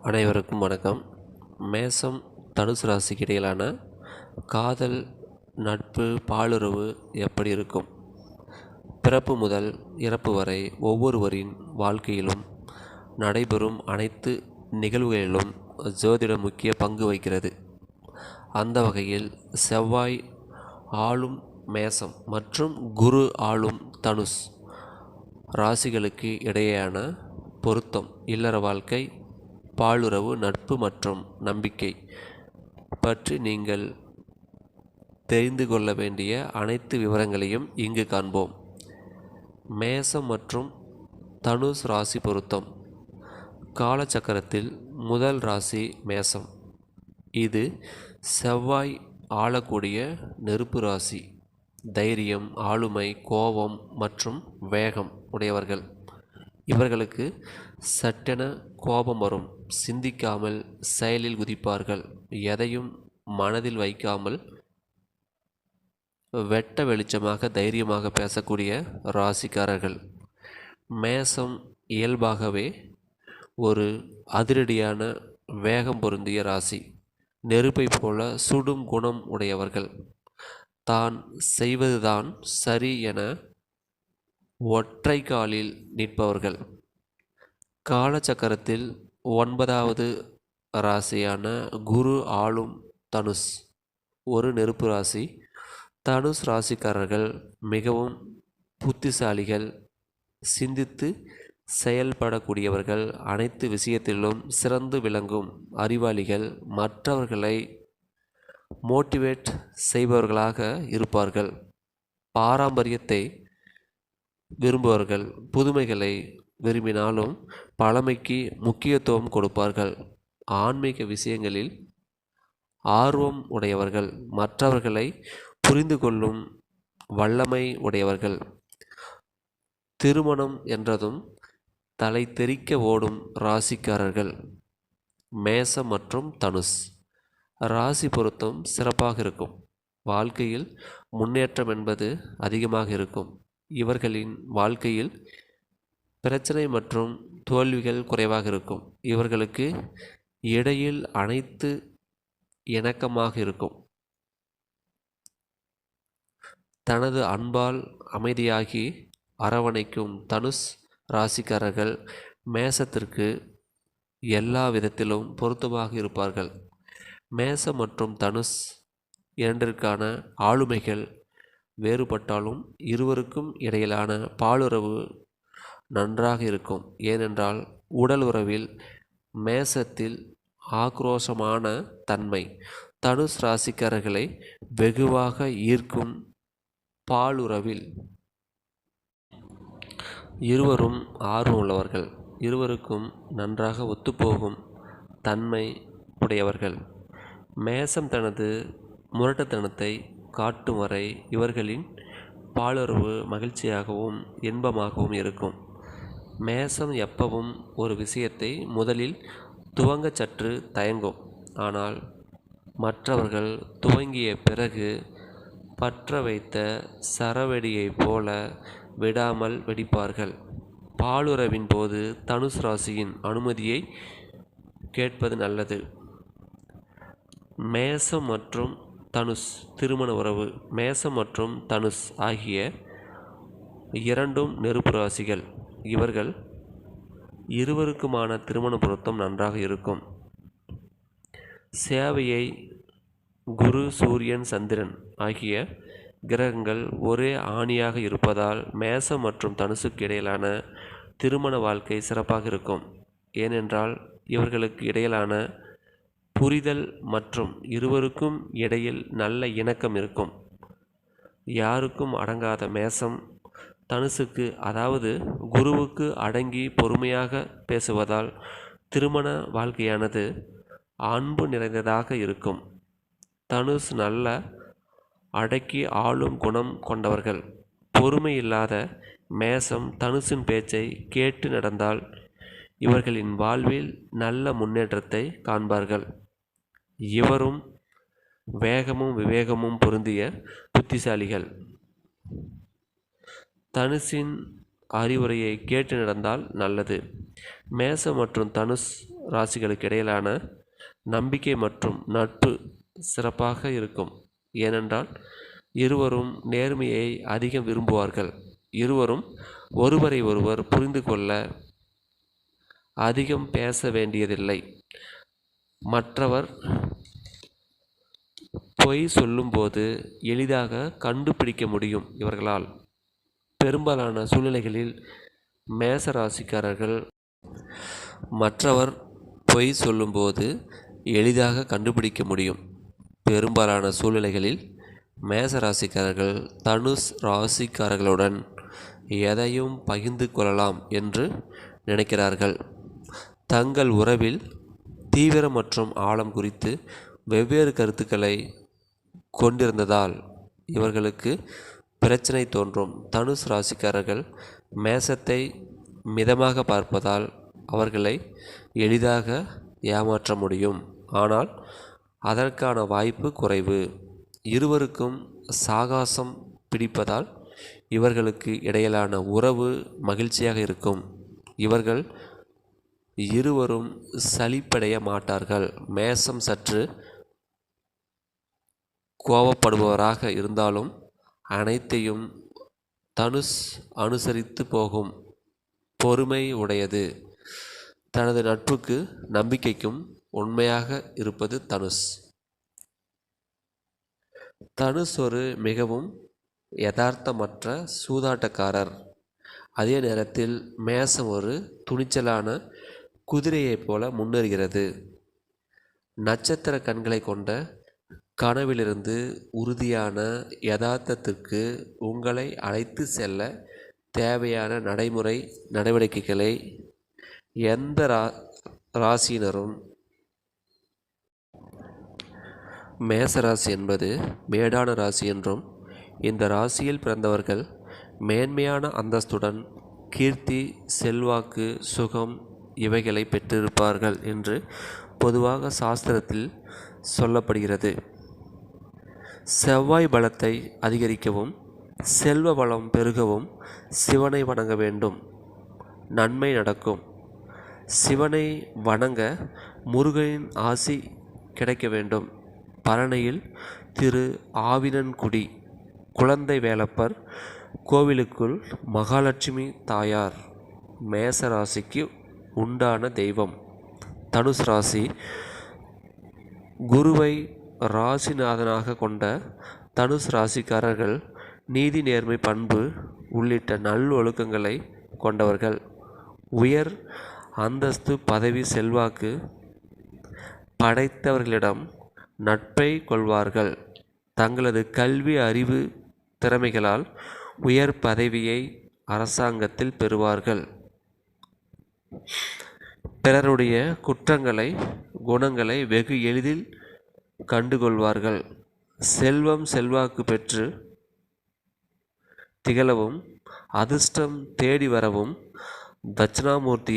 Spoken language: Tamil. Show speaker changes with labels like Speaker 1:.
Speaker 1: அனைவருக்கும் வணக்கம். மேசம் தனுசு ராசிக்கு இடையிலான காதல், நட்பு, பாலுறவு எப்படி இருக்கும்? பிறப்பு முதல் இறப்பு வரை ஒவ்வொருவரின் வாழ்க்கையிலும் நடைபெறும் அனைத்து நிகழ்வுகளிலும் ஜோதிடம் முக்கிய பங்கு வகிக்கிறது. அந்த வகையில் செவ்வாய் ஆளும் மேசம் மற்றும் குரு ஆளும் தனுஷ் ராசிகளுக்கு இடையேயான பொருத்தம், இல்லற வாழ்க்கை, பாலுறவு, நட்பு மற்றும் நம்பிக்கை பற்றி நீங்கள் தெரிந்து கொள்ள வேண்டிய அனைத்து விவரங்களையும் இங்கு காண்போம். மேசம் மற்றும் தனுஷ் ராசி பொருத்தம். காலச்சக்கரத்தில் முதல் ராசி மேசம். இது செவ்வாய் ஆளக்கூடிய நெருப்பு ராசி. தைரியம், ஆளுமை, கோபம் மற்றும் வேகம் உடையவர்கள். இவர்களுக்கு சட்டென கோபம் வரும். சிந்திக்காமல் செயலில் குதிப்பார்கள். எதையும் மனதில் வைக்காமல் வெட்ட வெளிச்சமாக தைரியமாக பேசக்கூடிய ராசிக்காரர்கள். மேசம் இயல்பாகவே ஒரு அதிரடியான வேகம் பொருந்திய ராசி. நெருப்பை போல சுடும் குணம் உடையவர்கள். தான் செய்வதுதான் சரி என ஒற்றை காலில் நிற்பவர்கள். காலச்சக்கரத்தில் 9வது ராசியான குரு ஆளும் தனுஷ் ஒரு நெருப்பு ராசி. தனுஷ் ராசிக்காரர்கள் மிகவும் புத்திசாலிகள், சிந்தித்து செயல்படக்கூடியவர்கள், அனைத்து விஷயத்திலும் சிறந்து விளங்கும் அறிவாளிகள், மற்றவர்களை மோட்டிவேட் செய்பவர்களாக இருப்பார்கள். பாரம்பரியத்தை விரும்புவர்கள். புதுமைகளை விரும்பினாலும் பழமைக்கு முக்கியத்துவம் கொடுப்பார்கள். ஆன்மீக விஷயங்களில் ஆர்வம் உடையவர்கள். மற்றவர்களை புரிந்து கொள்ளும் வல்லமை உடையவர்கள். திருமணம் என்றதும் தலை தெறிக்க ஓடும் ராசிக்காரர்கள். மேசம் மற்றும் தனுஷ் ராசி பொருத்தம் சிறப்பாக இருக்கும். வாழ்க்கையில் முன்னேற்றம் என்பது அதிகமாக இருக்கும். இவர்களின் வாழ்க்கையில் பிரச்சனை மற்றும் தோல்விகள் குறைவாக இருக்கும். இவர்களுக்கு இடையில் அனைத்து இணக்கமாக இருக்கும். தனது அன்பால் அமைதியாகி அரவணைக்கும் தனுஷ் ராசிக்காரர்கள் மேசத்திற்கு எல்லா விதத்திலும் பொருத்தமாக இருப்பார்கள். மேசம் மற்றும் தனுஷ் இரண்டிற்கான ஆளுமைகள் வேறுபட்டாலும் இருவருக்கும் இடையிலான பாலுறவு நன்றாக இருக்கும். ஏனென்றால் உடல் உறவில் மேசத்தில் ஆக்ரோஷமான தன்மை தனுஷ் ராசிக்காரர்களை வெகுவாக ஈர்க்கும். பாலுறவில் இருவரும் ஆர்வம் உள்ளவர்கள். இருவருக்கும் நன்றாக ஒத்துப்போகும் தன்மை உடையவர்கள். மேசம் தனது முரட்டுத்தனத்தை காட்டும் வரை இவர்களின் பாலுறவு மகிழ்ச்சியாகவும் இன்பமாகவும் இருக்கும். மேசம் எப்பவும் ஒரு விஷயத்தை முதலில் துவங்க சற்று தயங்கும். ஆனால் மற்றவர்கள் துவங்கிய பிறகு பற்ற வைத்த சரவெடியைப் போல விடாமல் வெடிப்பார்கள். பாலுறவின் போது தனுஷ் ராசியின் அனுமதியை கேட்பது நல்லது. மேசம் மற்றும் தனுஷ் திருமண உறவு. மேசம் மற்றும் தனுஷ் ஆகிய இரண்டும் நெருப்பு ராசிகள். இவர்கள் இருவருக்குமான திருமண பொருத்தம் நன்றாக இருக்கும். சேவையை குரு, சூரியன், சந்திரன் ஆகிய கிரகங்கள் ஒரே ஆணியாக இருப்பதால் மேசம் மற்றும் தனுசுக்கு இடையிலான திருமண வாழ்க்கை சிறப்பாக இருக்கும். ஏனென்றால் இவர்களுக்கு இடையிலான புரிதல் மற்றும் இருவருக்கும் இடையில் நல்ல இணக்கம் இருக்கும். யாருக்கும் அடங்காத மேசம் தனுசுக்கு, அதாவது குருவுக்கு அடங்கி பொறுமையாக பேசுவதால் திருமண வாழ்க்கையானது அன்பு நிறைந்ததாக இருக்கும். தனுஷ் நல்ல அடக்கி ஆளும் குணம் கொண்டவர்கள். பொறுமை இல்லாத மேசம் தனுஷின் பேச்சை கேட்டு நடந்தால் இவர்களின் வாழ்வில் நல்ல முன்னேற்றத்தை காண்பார்கள். இவரும் வேகமும் விவேகமும் பொருந்திய புத்திசாலிகள். தனுஷின் அறிவுரையை கேட்டு நடந்தால் நல்லது. மேசம் மற்றும் தனுஷ் ராசிகளுக்கு இடையிலான நம்பிக்கை மற்றும் நட்பு சிறப்பாக இருக்கும். ஏனென்றால் இருவரும் நேர்மையை அதிகம் விரும்புவார்கள். இருவரும் ஒருவரை ஒருவர் புரிந்து கொள்ள அதிகம் பேச வேண்டியதில்லை. மற்றவர் பொய் சொல்லும்போது எளிதாக கண்டுபிடிக்க முடியும் இவர்களால். பெரும்பாலான சூழ்நிலைகளில் மேச ராசிக்காரர்கள் மற்றவர் பொய் சொல்லும்போது எளிதாக கண்டுபிடிக்க முடியும். பெரும்பாலான சூழ்நிலைகளில் மேச ராசிக்காரர்கள் தனுஷ் ராசிக்காரர்களுடன் எதையும் பகிர்ந்து கொள்ளலாம் என்று நினைக்கிறார்கள். தங்கள் உறவில் தீவிரம் மற்றும் ஆழம் குறித்து வெவ்வேறு கருத்துக்களை கொண்டிருந்ததால் இவர்களுக்கு பிரச்சனை தோன்றும். தனுஷ் ராசிக்காரர்கள் மேசத்தை மிதமாக பார்ப்பதால் அவர்களை எளிதாக ஏமாற்ற முடியும். ஆனால் அதற்கான வாய்ப்பு குறைவு. இருவருக்கும் சாகாசம் பிடிப்பதால் இவர்களுக்கு இடையிலான உறவு மகிழ்ச்சியாக இருக்கும். இவர்கள் இருவரும் சலிப்படைய மாட்டார்கள். மேசம் சற்று கோபப்படுபவராக இருந்தாலும் அனைத்தையும் தனுஷ் அனுசரித்து போகும் பொறுமை உடையது. தனது நட்புக்கு நம்பிக்கைக்கும் உண்மையாக இருப்பது தனுஷ். தனுஷ் ஒரு மிகவும் யதார்த்தமற்ற சூதாட்டக்காரர். அதே நேரத்தில் மேசம் ஒரு துணிச்சலான குதிரையைப் போல முன்னேறுகிறது. நட்சத்திர கண்களை கொண்ட கனவிலிருந்து உறுதியான யதார்த்தத்திற்கு உங்களை அழைத்து செல்ல தேவையான நடைமுறை நடவடிக்கைகளை எந்த ராசியினரும். மேசராசி என்பது மேடான ராசி என்றும் இந்த ராசியில் பிறந்தவர்கள் மேன்மையான அந்தஸ்துடன் கீர்த்தி, செல்வாக்கு, சுகம் இவைகளை பெற்றிருப்பார்கள் என்று பொதுவாக சாஸ்திரத்தில் சொல்லப்படுகிறது. செவ்வாய் பலத்தை அதிகரிக்கவும் செல்வ வளம் பெருகவும் சிவனை வணங்க வேண்டும். நன்மை நடக்கும். சிவனை வணங்க முருகனின் ஆசி கிடைக்க வேண்டும். பழனியில் திரு ஆவினன்குடி குழந்தை வேலப்பர் கோவிலுக்குள் மகாலட்சுமி தாயார் மேச ராசிக்கு உண்டான தெய்வம். தனுஷ் ராசி குருவை ராசிநாதனாக கொண்ட தனுஷ் ராசிக்காரர்கள் நீதி, நேர்மை, பண்பு உள்ளிட்ட நல்லொழுக்கங்களை கொண்டவர்கள். உயர் அந்தஸ்து, பதவி, செல்வாக்கு படைத்தவர்களிடம் நட்பை கொள்வார்கள். தங்களது கல்வி, அறிவு, திறமைகளால் உயர் பதவியை அரசாங்கத்தில் பெறுவார்கள். பிறருடைய குற்றங்களை, குணங்களை வெகு எளிதில் கண்டுகொள்வார்கள். செல்வம், செல்வாக்கு பெற்று திகழவும் அதிர்ஷ்டம் தேடி வரவும் தட்சிணாமூர்த்தி